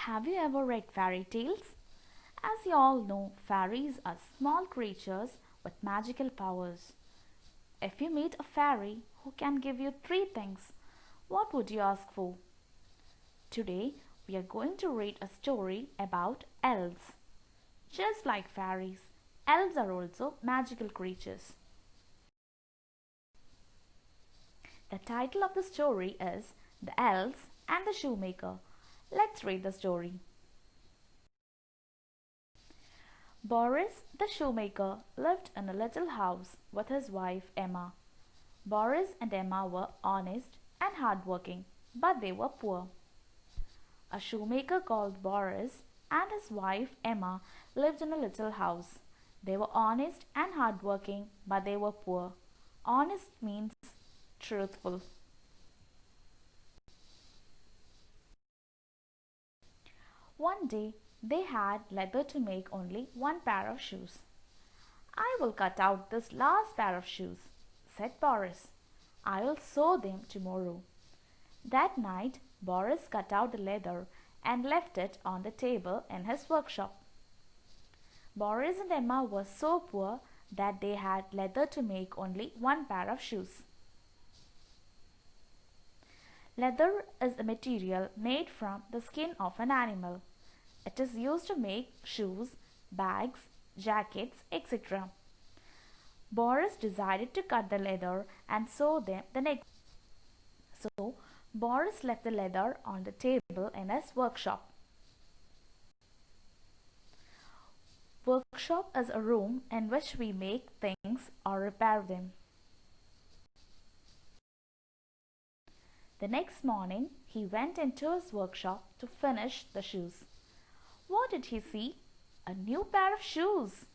Have you ever read fairy tales? As you all know, fairies are small creatures with magical powers. If you meet a fairy who can give you three things, what would you ask for? Today, we are going to read a story about elves. Just like fairies, elves are also magical creatures. The title of the story is The Elves and the Shoemaker. Let's read the story. Boris the shoemaker lived in a little house with his wife Emma. Boris and Emma were honest and hardworking, but they were poor. A shoemaker called Boris and his wife Emma lived in a little house. They were honest and hardworking, but they were poor. Honest means truthful. One day they had leather to make only one pair of shoes. I will cut out this last pair of shoes, said Boris. I will sew them tomorrow. That night Boris cut out the leather and left it on the table in his workshop. Boris and Emma were so poor that they had leather to make only one pair of shoes. Leather is a material made from the skin of an animal. It is used to make shoes, bags, jackets, etc. Boris decided to cut the leather and sew them the next. So Boris left the leather on the table in his workshop. Workshop is a room in which we make things or repair them. The next morning, he went into his workshop to finish the shoes. What did he see? A new pair of shoes.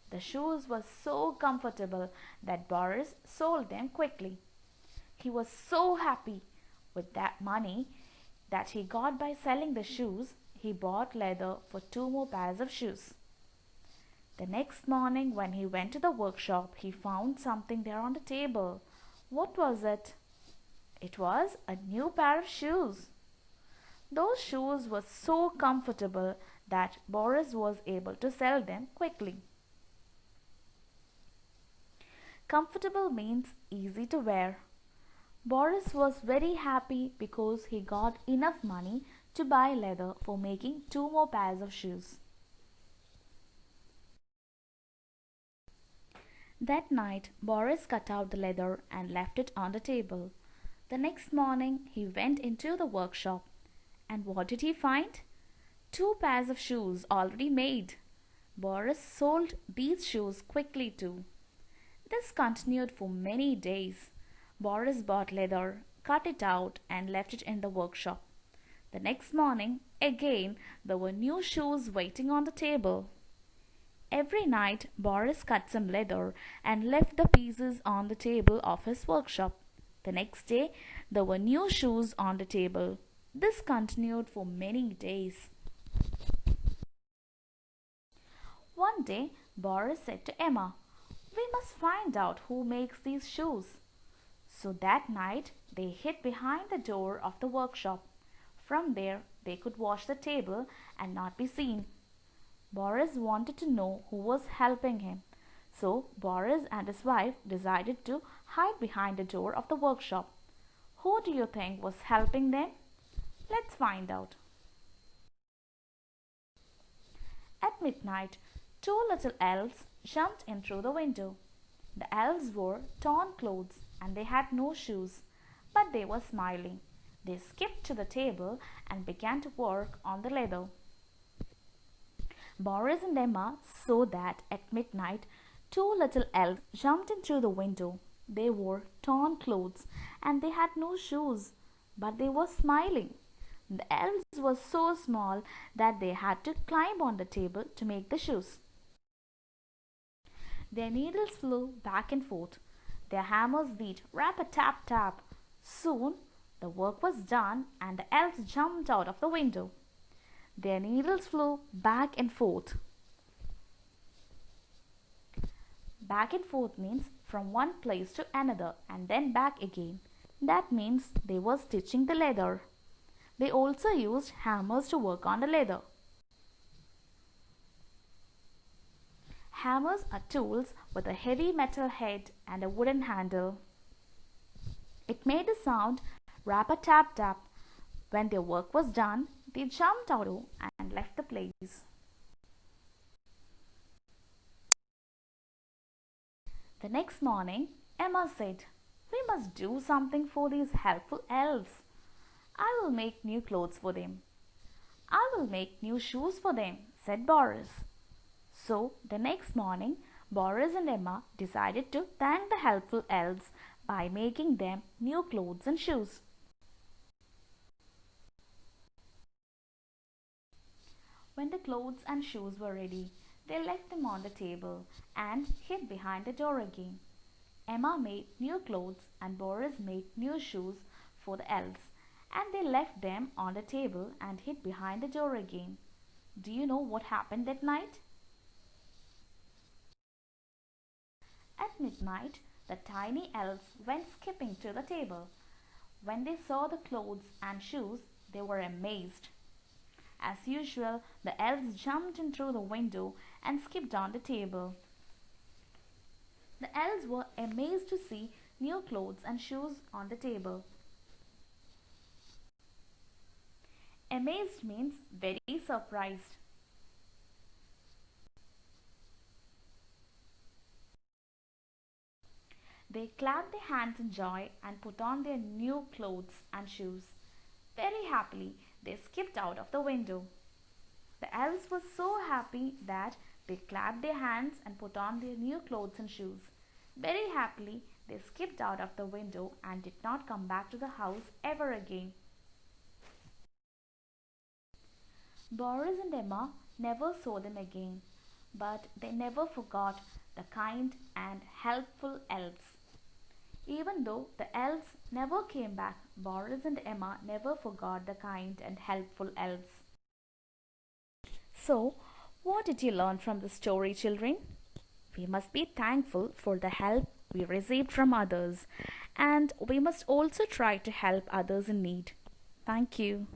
The shoes were so comfortable that Boris sold them quickly. He was so happy. With that money that he got by selling the shoes, he bought leather for two more pairs of shoes. The next morning when he went to the workshop, he found something there on the table. What was it? It was a new pair of shoes. Those shoes were so comfortable that Boris was able to sell them quickly. Comfortable means easy to wear. Boris was very happy because he got enough money to buy leather for making two more pairs of shoes. That night, Boris cut out the leather and left it on the table. The next morning, he went into the workshop. And what did he find? Two pairs of shoes already made. Boris sold these shoes quickly too. This continued for many days. Boris bought leather, cut it out and left it in the workshop. The next morning, again, there were new shoes waiting on the table. Every night, Boris cut some leather and left the pieces on the table of his workshop. The next day, there were new shoes on the table. This continued for many days. One day, Boris said to Emma, "We must find out who makes these shoes." So that night, they hid behind the door of the workshop. From there, they could watch the table and not be seen. Boris wanted to know who was helping him. So Boris and his wife decided to hide behind the door of the workshop. Who do you think was helping them? Let's find out. At midnight, two little elves jumped in through the window. The elves wore torn clothes and they had no shoes, but they were smiling. They skipped to the table and began to work on the leather. Boris and Emma saw that at midnight, two little elves jumped in through the window. They wore torn clothes and they had no shoes, but they were smiling. The elves were so small that they had to climb on the table to make the shoes. Their needles flew back and forth. Their hammers beat rap-a-tap-tap. Soon the work was done and the elves jumped out of the window. Their needles flew back and forth. Back and forth means from one place to another and then back again. That means they were stitching the leather. They also used hammers to work on the leather. Hammers are tools with a heavy metal head and a wooden handle. It made a sound rap a tap tap. When their work was done, they jumped out and left the place. The next morning, Emma said, "We must do something for these helpful elves. I will make new clothes for them." "I will make new shoes for them," said Boris. So the next morning, Boris and Emma decided to thank the helpful elves by making them new clothes and shoes. When the clothes and shoes were ready, they left them on the table and hid behind the door again. Emma made new clothes and Boris made new shoes for the elves, and they left them on the table and hid behind the door again. Do you know what happened that night? At midnight, the tiny elves went skipping to the table. When they saw the clothes and shoes, they were amazed. As usual, the elves jumped in through the window and skipped on the table. The elves were amazed to see new clothes and shoes on the table. Amazed means very surprised. They clapped their hands in joy and put on their new clothes and shoes. Very happily, they skipped out of the window. The elves were so happy that they clapped their hands and put on their new clothes and shoes. Very happily, they skipped out of the window and did not come back to the house ever again. Boris and Emma never saw them again, but they never forgot the kind and helpful elves. Even though the elves never came back, Boris and Emma never forgot the kind and helpful elves. So, what did you learn from the story, children? We must be thankful for the help we received from others, and we must also try to help others in need. Thank you.